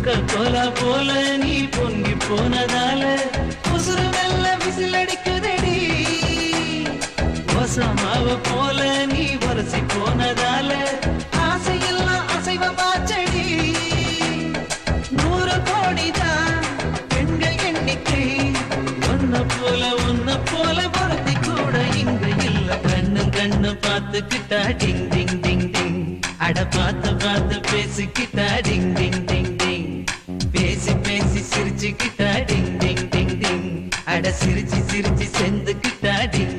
Cola போல நீ பொங்கி போனதால உசுறு வெல்ல விசில் அடிக்குதடி வசமாவ போல நீ வரசி போனதால ஆசையெல்லாம் அசைவ பாச்சடி 100 கோடிதான் பெண்கள் எண்ணிக்கை உன்ன போல பொருத்தி கூட இங்க இல்ல கண்ணு பார்த்துக்கிட்டா டிங் டிங் டிங் டிங் அட பார்த்து பேசிக்கிட்டா டிங் டிங் டிங் டிங் பேசி சிரிச்சுக்கிட்டா டிங் டிங் டிங் டிங் அட சிரிச்சு செந்துக்கிட்டா டிங்